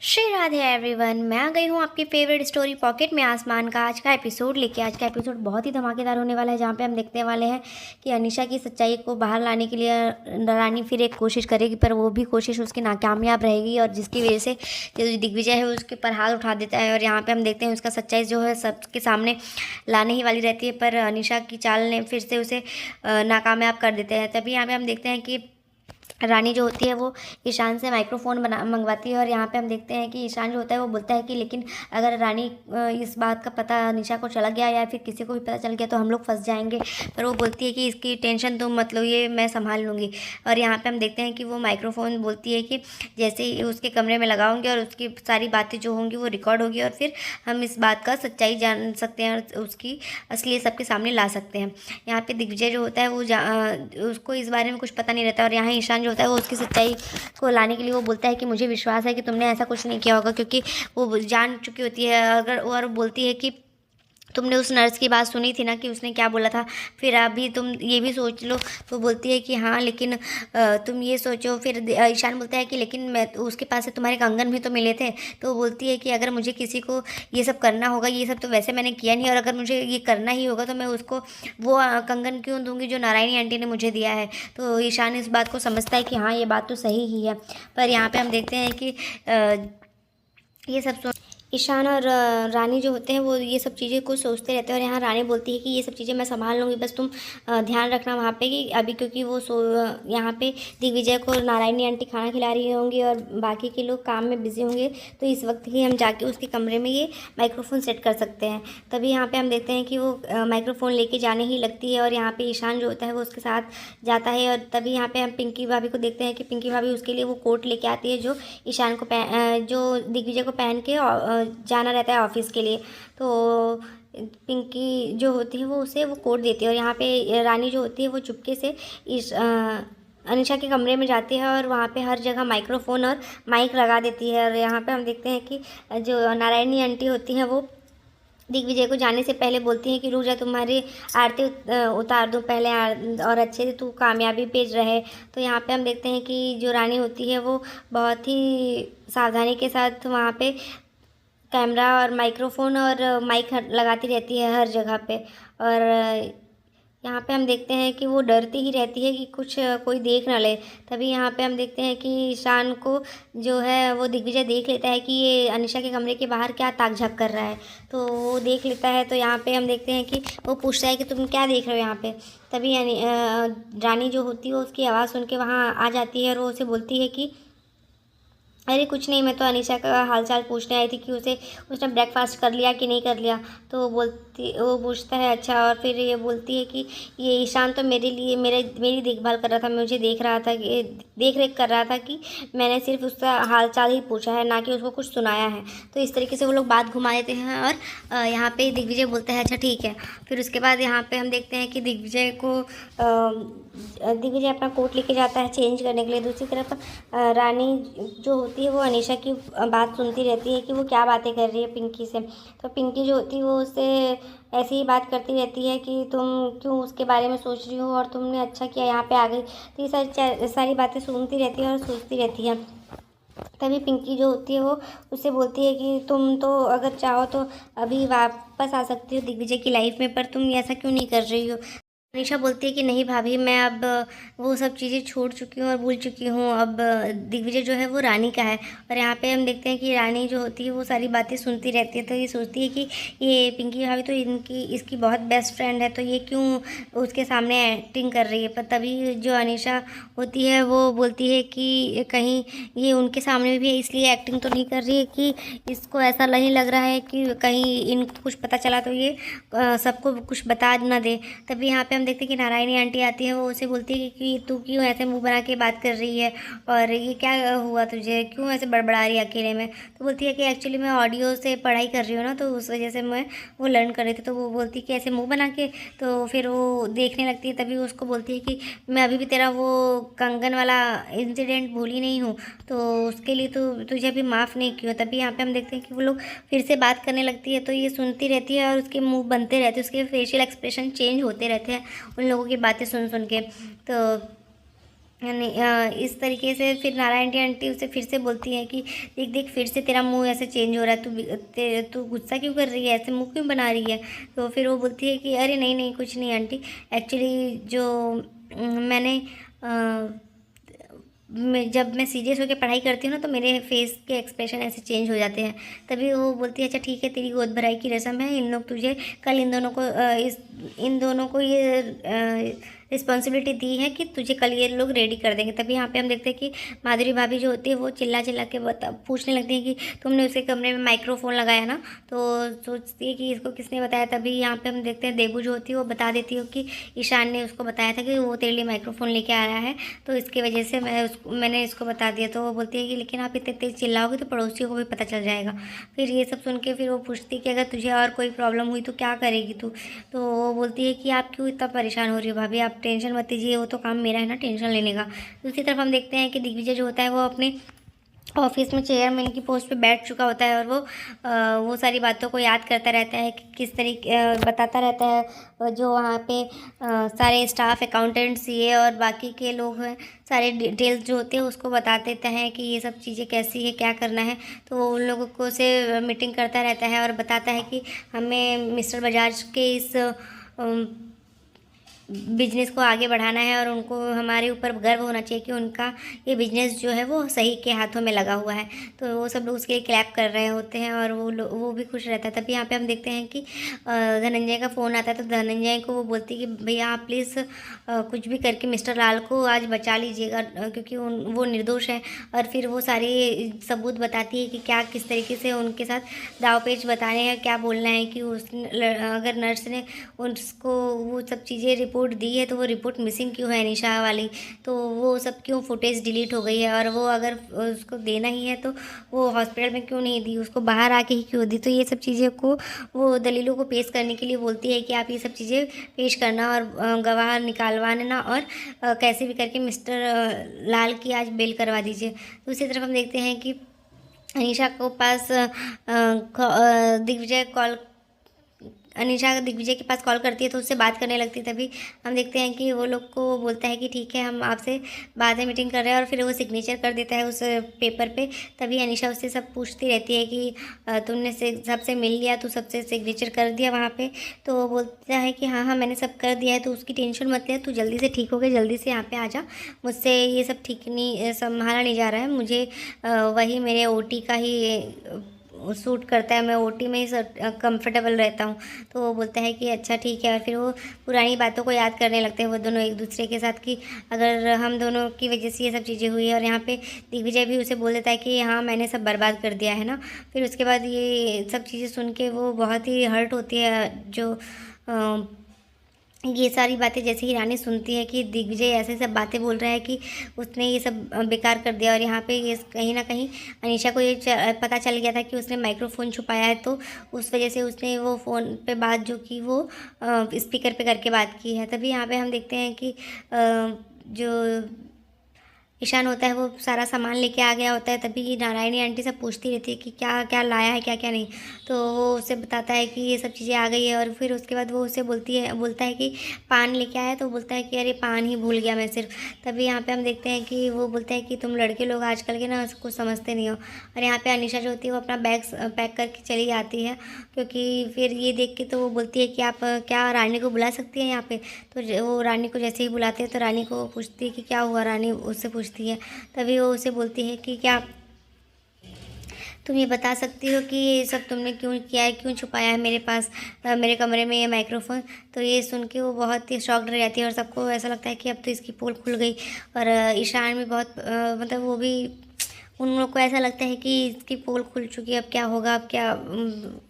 Shri Radhe everyone, मैं आ गई हूँ आपकी फेवरेट स्टोरी पॉकेट में आसमान का आज का एपिसोड लेके। आज का एपिसोड बहुत ही धमाकेदार होने वाला है, जहाँ पे हम देखने वाले हैं कि अनीशा की सच्चाई को बाहर लाने के लिए रानी फिर एक कोशिश करेगी, पर वो भी कोशिश उसकी नाकामयाब रहेगी और जिसकी वजह से जो दिग्विजय है उसके ऊपर हाथ उठा देता है। और यहाँ पे हम देखते हैं उसका सच्चाई जो है सबके सामने लाने ही वाली रहती है, पर अनीशा की चाल ने फिर से उसे नाकामयाब कर देते हैं। तभी यहाँ पे हम देखते हैं कि रानी जो होती है वो ईशान से माइक्रोफ़ोन मंगवाती है। और यहाँ पे हम देखते हैं कि ईशान जो होता है वो बोलता है कि लेकिन अगर रानी इस बात का पता निशा को चला गया या फिर किसी को भी पता चल गया तो हम लोग फंस जाएंगे। पर वो बोलती है कि इसकी टेंशन तुम मत लो, ये मैं संभाल लूँगी। और यहाँ पे हम देखते हैं कि वो माइक्रोफ़ोन बोलती है कि जैसे ही उसके कमरे में लगाऊंगी और उसकी सारी बातें जो होंगी वो रिकॉर्ड होगी और फिर हम इस बात का सच्चाई जान सकते हैं और उसकी असलियत सबके सामने ला सकते हैं। यहाँ पे दिग्विजय जो होता है वो उसको इस बारे में कुछ पता नहीं रहता और यहाँ ईशान जो होता है वो उसकी सच्चाई को लाने के लिए वो बोलता है कि मुझे विश्वास है कि तुमने ऐसा कुछ नहीं किया होगा, क्योंकि वो जान चुकी होती है। अगर और बोलती है कि तुमने उस नर्स की बात सुनी थी ना कि उसने क्या बोला था, फिर अभी तुम ये भी सोच लो। तो बोलती है कि हाँ लेकिन तुम ये सोचो। फिर ईशान बोलता है कि लेकिन मैं उसके पास से तुम्हारे कंगन भी तो मिले थे। तो वो बोलती है कि अगर मुझे किसी को ये सब करना होगा, ये सब तो वैसे मैंने किया नहीं, और अगर मुझे ये करना ही होगा तो मैं उसको वो कंगन क्यों दूंगी जो नारायणी आंटी ने मुझे दिया है। तो ईशान इस बात को समझता है कि हाँ ये बात तो सही ही है। पर यहाँ पे हम देखते हैं कि ये सब ईशान और रानी जो होते हैं वो ये सब चीज़ें कुछ सोचते रहते हैं। और यहाँ रानी बोलती है कि ये सब चीज़ें मैं संभाल लूँगी, बस तुम ध्यान रखना वहाँ पे कि अभी, क्योंकि वो यहाँ पे दिग्विजय को नारायणी आंटी खाना खिला रही होंगी और बाकी के लोग काम में बिजी होंगे, तो इस वक्त ही हम जाके उसके कमरे में ये माइक्रोफोन सेट कर सकते हैं। तभी यहाँ पर हम देखते हैं कि वो माइक्रोफोन लेके जाने ही लगती है और यहाँ पर ईशान जो होता है वो उसके साथ जाता है। और तभी यहाँ पर हम पिंकी भाभी को देखते हैं कि पिंकी भाभी उसके लिए वो कोट लेके आती है जो ईशान को जो दिग्विजय को पहन के जाना रहता है ऑफिस के लिए। तो पिंकी जो होती है वो उसे वो कोट देती है और यहाँ पे रानी जो होती है वो चुपके से इस अनीशा के कमरे में जाती है और वहाँ पे हर जगह माइक्रोफोन और माइक लगा देती है। और यहाँ पे हम देखते हैं कि जो नारायणी आंटी होती हैं वो दिग्विजय को जाने से पहले बोलती हैं कि रुक जा, तुम्हारी आरती उतार दूँ पहले और अच्छे से तू कामयाबी पेज रहे। तो यहाँ पे हम देखते हैं कि जो रानी होती है वो बहुत ही सावधानी के साथ वहाँ पे कैमरा और माइक्रोफोन और माइक लगाती रहती है हर जगह पे। और यहाँ पे हम देखते हैं कि वो डरती ही रहती है कि कुछ कोई देख ना ले। तभी यहाँ पे हम देखते हैं कि ईशान को जो है वो दिग्विजय देख लेता है कि ये अनीशा के कमरे के बाहर क्या ताक झाक कर रहा है। तो वो देख लेता है। तो यहाँ पे हम देखते हैं कि वो पूछता है कि तुम क्या देख रहे हो यहाँ पे। तभी रानी जो होती है उसकी आवाज़ सुन के वहाँ आ जाती है और वो उसे बोलती है कि अरे कुछ नहीं, मैं तो अनीशा का हालचाल पूछने आई थी कि उसने ब्रेकफास्ट कर लिया कि नहीं कर लिया। तो वो पूछता है अच्छा, और फिर ये बोलती है कि ये ईशान तो मेरे लिए मेरी देखभाल कर रहा था, मुझे देख रहा था कि देख रेख कर रहा था कि मैंने सिर्फ उसका हालचाल ही पूछा है, ना कि उसको कुछ सुनाया है। तो इस तरीके से वो लोग बात घुमा देते हैं और यहाँ पे दिग्विजय बोलता है अच्छा ठीक है। फिर उसके बाद यहाँ पे हम देखते हैं कि दिग्विजय अपना कोट लेके जाता है चेंज करने के लिए। दूसरी तरफ रानी जो होती है वो अनीशा की बात सुनती रहती है कि वो क्या बातें कर रही है पिंकी से। तो पिंकी जो होती है वो उससे ऐसी ही बात करती रहती है कि तुम क्यों उसके बारे में सोच रही हो और तुमने अच्छा किया यहाँ पे आ गई। तो ये सारी बातें सुनती रहती है और सोचती रहती है। तभी पिंकी जो होती है वो उससे बोलती है कि तुम तो अगर चाहो तो अभी वापस आ सकती हो दिग्विजय की लाइफ में, पर तुम ऐसा क्यों नहीं कर रही हो। अनीशा बोलती है कि नहीं भाभी, मैं अब वो सब चीज़ें छोड़ चुकी हूँ और भूल चुकी हूँ। अब दिग्विजय जो है वो रानी का है। और यहाँ पे हम देखते हैं कि रानी जो होती है वो सारी बातें सुनती रहती है। तो ये सोचती है कि ये पिंकी भाभी तो इसकी बहुत बेस्ट फ्रेंड है, तो ये क्यों उसके सामने एक्टिंग कर रही है। पर तभी जो अनीशा होती है वो बोलती है कि कहीं ये उनके सामने भी इसलिए एक्टिंग तो नहीं कर रही है कि इसको ऐसा नहीं लग रहा है कि कहीं इनको कुछ पता चला तो ये सबको कुछ बता ना दे। तभी यहाँ पे देखते हैं कि नारायणी आंटी आती है। वो उसे बोलती है कि तू क्यों ऐसे मुंह बना के बात कर रही है और ये क्या हुआ तुझे, क्यों ऐसे बड़बड़ा रही है अकेले में। तो बोलती है कि एक्चुअली मैं ऑडियो से पढ़ाई कर रही हूँ ना, तो उस वजह से मैं वो लर्न कर रही थी। तो वो बोलती है कि ऐसे मुंह बना के, तो फिर वो देखने लगती है। तभी उसको बोलती है कि मैं अभी भी तेरा वो कंगन वाला इंसिडेंट भूली नहीं हूँ, तो उसके लिए तो तुझे अभी माफ़ नहीं किया। तभी यहाँ पे हम देखते हैं कि वो लोग फिर से बात करने लगती है। तो ये सुनती रहती है और उसके मुँह बनते रहते हैं, उसके फेशियल एक्सप्रेशन चेंज होते रहते हैं उन लोगों की बातें सुन सुन के। तो यानी इस तरीके से फिर नारायण की आंटी उसे फिर से बोलती हैं कि देख देख फिर से तेरा मुंह ऐसे चेंज हो रहा है, तू गुस्सा क्यों कर रही है, ऐसे मुंह क्यों बना रही है। तो फिर वो बोलती है कि अरे नहीं नहीं कुछ नहीं आंटी, एक्चुअली जो मैंने जब मैं सीरियस होकर पढ़ाई करती हूँ ना तो मेरे फेस के एक्सप्रेशन ऐसे चेंज हो जाते हैं। तभी वो बोलती है अच्छा ठीक है, तेरी गोद भराई की रस्म है, इन लोग तुझे कल इन दोनों को ये रिस्पॉन्सिबिलिटी दी है कि तुझे कल ये लोग रेडी कर देंगे। तभी यहाँ पे हम देखते हैं कि माधुरी भाभी जो होती है वो चिल्ला चिल्ला के पूछने लगती है कि तुमने उसके कमरे में माइक्रोफोन लगाया ना। तो सोचती है कि इसको किसने बताया। तभी यहाँ पे हम देखते हैं देबू जो होती है वो बता देती है कि ईशान ने उसको बताया था कि वो तेरे लिए माइक्रोफोन लेके आया है, तो इसकी वजह से मैंने इसको बता दिया। तो वो बोलती है कि लेकिन आप इतने तेज चिल्लाओगे तो पड़ोसियों को भी पता चल जाएगा। फिर ये सब सुन के फिर वो पूछती है कि अगर तुझे और कोई प्रॉब्लम हुई तो क्या करेगी तू। तो वो बोलती है कि आप क्यों इतना परेशान हो रही हो भाभी, आप टेंशन मत लीजिए, वो तो काम मेरा है ना टेंशन लेने का। दूसरी तरफ हम देखते हैं कि दिग्विजय जो होता है वो अपने ऑफिस में चेयरमैन की पोस्ट पे बैठ चुका होता है और वो सारी बातों को याद करता रहता है कि किस तरीके बताता रहता है जो वहाँ पे सारे स्टाफ अकाउंटेंट सीए और बाकी के लोग हैं, सारे डिटेल्स जो होते हैं उसको बता देते हैं कि ये सब चीज़ें कैसी है क्या करना है। तो वो उन लोगों को से मीटिंग करता रहता है और बताता है कि हमें मिस्टर बजाज के इस बिजनेस को आगे बढ़ाना है और उनको हमारे ऊपर गर्व होना चाहिए कि उनका ये बिजनेस जो है वो सही के हाथों में लगा हुआ है। तो वो सब लोग उसके लिए क्लैप कर रहे होते हैं और वो भी खुश रहता है। तभी यहाँ पे हम देखते हैं कि धनंजय का फ़ोन आता है। तो धनंजय को वो बोलती है कि भैया आप प्लीज़ कुछ भी करके मिस्टर लाल को आज बचा लीजिएगा क्योंकि वो निर्दोष है। और फिर वो सारी सबूत बताती है कि क्या किस तरीके से उनके साथ दाव पेच बताने हैं, क्या बोलना है कि अगर नर्स ने उसको वो सब चीज़ें रिपोर्ट दी है तो वो रिपोर्ट मिसिंग क्यों है निशा वाली, तो वो सब क्यों फुटेज डिलीट हो गई है, और वो अगर उसको देना ही है तो वो हॉस्पिटल में क्यों नहीं दी, उसको बाहर आके ही क्यों दी। तो ये सब चीज़ें को वो दलीलों को पेश करने के लिए बोलती है कि आप ये सब चीज़ें पेश करना और गवाह निकालवाना और कैसे भी करके मिस्टर लाल की आज बेल करवा दीजिए। दूसरी तरफ हम देखते हैं कि अनीशा को पास दिग्विजय कॉल अनीशा दिग्विजय के पास कॉल करती है तो उससे बात करने लगती है। तभी हम देखते हैं कि वो लोग को बोलता है कि ठीक है हम आपसे बाद में मीटिंग कर रहे हैं और फिर वो सिग्नेचर कर देता है उस पेपर पे। तभी अनीशा उससे सब पूछती रहती है कि तुमने सबसे मिल लिया, तू सबसे सिग्नेचर कर दिया वहाँ पे। तो वो बोलता है कि हाँ हाँ मैंने सब कर दिया है, तो उसकी टेंशन मत ले, तू जल्दी से ठीक हो गया, जल्दी से यहाँ पे आ जा, मुझसे ये सब ठीक नहीं संभाला नहीं जा रहा है, मुझे वही मेरे ओटी का ही सूट करता है, मैं ओटी में ही कंफर्टेबल रहता हूँ। तो वो बोलता है कि अच्छा ठीक है। और फिर वो पुरानी बातों को याद करने लगते हैं वो दोनों एक दूसरे के साथ कि अगर हम दोनों की वजह से ये सब चीज़ें हुई है। और यहाँ पे दिग्विजय भी उसे बोल देता है कि हाँ मैंने सब बर्बाद कर दिया है ना। फिर उसके बाद ये सब चीज़ें सुन के वो बहुत ही हर्ट होती है। जो ये सारी बातें जैसे ही रानी सुनती है कि दिग्विजय ऐसे सब बातें बोल रहा है कि उसने ये सब बेकार कर दिया। और यहाँ पे ये कहीं ना कहीं अनीशा को ये पता चल गया था कि उसने माइक्रोफोन छुपाया है, तो उस वजह से उसने वो फ़ोन पे बात जो की वो स्पीकर पे करके बात की है। तभी यहाँ पे हम देखते हैं कि जो ईशान होता है वो सारा सामान लेके आ गया होता है। तभी नारायणी आंटी सब पूछती रहती है कि क्या क्या लाया है क्या क्या नहीं। तो वो उसे बताता है कि ये सब चीज़ें आ गई है। और फिर उसके बाद वो उसे बोलता है कि पान लेके आया, तो बोलता है कि अरे पान ही भूल गया मैं सिर्फ। तभी यहाँ पे हम देखते हैं कि वो बोलता है कि तुम लड़के लोग आजकल के ना कुछ समझते नहीं हो। और यहाँ पे अनीशा जो होती है वो अपना बैग पैक करके चली जाती है, क्योंकि फिर ये देख के तो वो बोलती है कि आप क्या रानी को बुला सकती हैं यहाँ पे। तो वो रानी को जैसे ही बुलाते हैं तो रानी को पूछती है कि क्या हुआ, रानी उससे पूछती है। तभी वो उसे बोलती है कि क्या तुम ये बता सकती हो कि ये सब तुमने क्यों किया है, क्यों छुपाया है मेरे पास मेरे कमरे में ये माइक्रोफोन। तो ये सुन के वो बहुत ही शॉक्ड रह जाती है और सबको ऐसा लगता है कि अब तो इसकी पोल खुल गई। और ईशान भी बहुत मतलब वो भी उन लोग को ऐसा लगता है कि इसकी पोल खुल चुकी है, अब क्या होगा, अब क्या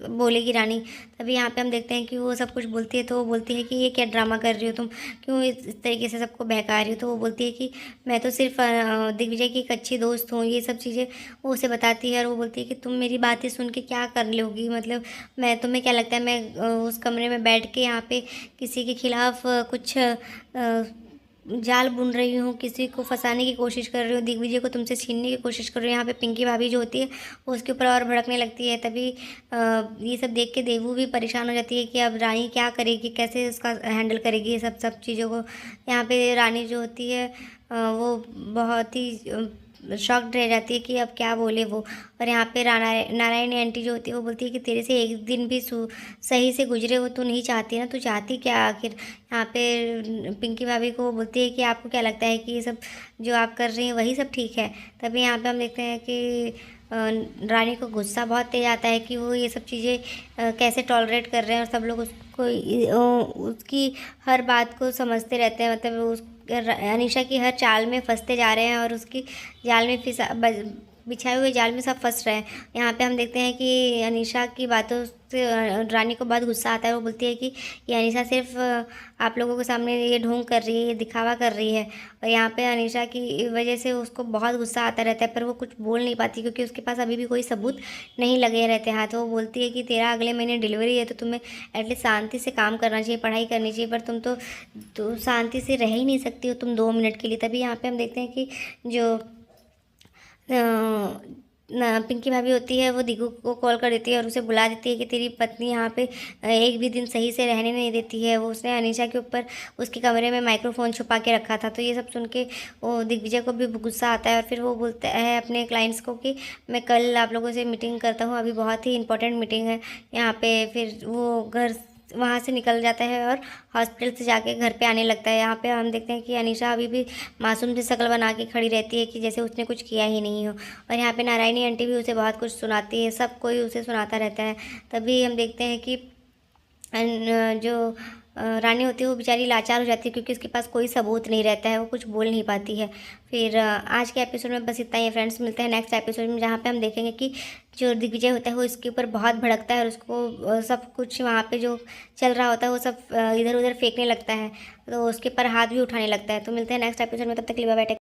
बोलेगी रानी। तभी यहाँ पे हम देखते हैं कि वो सब कुछ बोलती है। तो वो बोलती है कि ये क्या ड्रामा कर रही हो तुम, क्यों इस तरीके से सबको बहका रही हो। तो वो बोलती है कि मैं तो सिर्फ दिग्विजय की एक अच्छी दोस्त हूँ, ये सब चीज़ें वो उसे बताती है। और वो बोलती है कि तुम मेरी बातें सुन के क्या कर लोगी, मतलब मैं तुम्हें क्या लगता है मैं उस कमरे में बैठ के यहाँ पे किसी के खिलाफ कुछ जाल बुन रही हूँ, किसी को फंसाने की कोशिश कर रही हूँ, दिग्विजय को तुमसे छीनने की कोशिश कर रही हूँ। यहाँ पे पिंकी भाभी जो होती है वो उसके ऊपर और भड़कने लगती है। तभी ये सब देख के देवू भी परेशान हो जाती है कि अब रानी क्या करेगी, कैसे उसका हैंडल करेगी ये सब चीज़ों को। यहाँ पे रानी जो होती है वो बहुत ही शॉक्ड रह जाती है कि अब क्या बोले वो। और यहाँ पे नारायणी आंटी जो होती है वो बोलती है कि तेरे से एक दिन भी सही से गुजरे वो तू नहीं चाहती ना, तू चाहती क्या आखिर। यहाँ पे पिंकी भाभी को बोलती है कि आपको क्या लगता है कि ये सब जो आप कर रही हैं वही सब ठीक है। तभी यहाँ पे हम देखते हैं कि रानी को गुस्सा बहुत तेज आता है कि वो ये सब चीज़ें कैसे टॉलरेट कर रहे हैं, और सब लोग उसको उसकी हर बात को समझते रहते हैं। मतलब उस अनीशा की हर चाल में फंसते जा रहे हैं और उसकी जाल में बिछाए हुए जाल में सब फंस रहे हैं। यहाँ पे हम देखते हैं कि अनीशा की बातों से रानी को बहुत गुस्सा आता है। वो बोलती है कि ये अनीशा सिर्फ आप लोगों के सामने ये ढोंग कर रही है, ये दिखावा कर रही है। और यहाँ पे अनीशा की वजह से उसको बहुत गुस्सा आता रहता है, पर वो कुछ बोल नहीं पाती क्योंकि उसके पास अभी भी कोई सबूत नहीं लगे रहते हाथ। वो बोलती है कि तेरा अगले महीने डिलीवरी है तो तुम्हें एटलीस्ट शांति से काम करना चाहिए, पढ़ाई करनी चाहिए, पर तुम तो शांति से रह ही नहीं सकती हो तुम 2 मिनट के लिए। तभी यहाँ पे हम देखते हैं कि जो पिंकी भाभी होती है वो दिगू को कॉल कर देती है और उसे बुला देती है कि तेरी पत्नी यहाँ पे एक भी दिन सही से रहने नहीं देती है। वो उसने अनीशा के ऊपर उसके कमरे में माइक्रोफोन छुपा के रखा था। तो ये सब सुन के वो दिग्विजय को भी गुस्सा आता है और फिर वो बोलता है अपने क्लाइंट्स को कि मैं कल आप लोगों से मीटिंग करता हूँ, अभी बहुत ही इंपॉर्टेंट मीटिंग है यहाँ पे। फिर वो घर वहाँ से निकल जाता है और हॉस्पिटल से जाके घर पे आने लगता है। यहाँ पे हम देखते हैं कि अनीशा अभी भी मासूम सी शक्ल बना के खड़ी रहती है कि जैसे उसने कुछ किया ही नहीं हो। और यहाँ पे नारायणी आंटी भी उसे बहुत कुछ सुनाती है, सब कोई उसे सुनाता रहता है। तभी हम देखते हैं कि जो रानी होती है वो बेचारी लाचार हो जाती है क्योंकि उसके पास कोई सबूत नहीं रहता है, वो कुछ बोल नहीं पाती है। फिर आज के एपिसोड में बस इतना ही फ्रेंड्स। मिलते हैं नेक्स्ट एपिसोड में जहाँ पे हम देखेंगे कि जो दिग्विजय होता है वो इसके ऊपर बहुत भड़कता है और उसको सब कुछ वहाँ पे जो चल रहा होता है वो सब इधर उधर फेंकने लगता है, तो उसके ऊपर हाथ भी उठाने लगता है। तो मिलते हैं नेक्स्ट एपिसोड में, तब तक के लिए बाय बाय।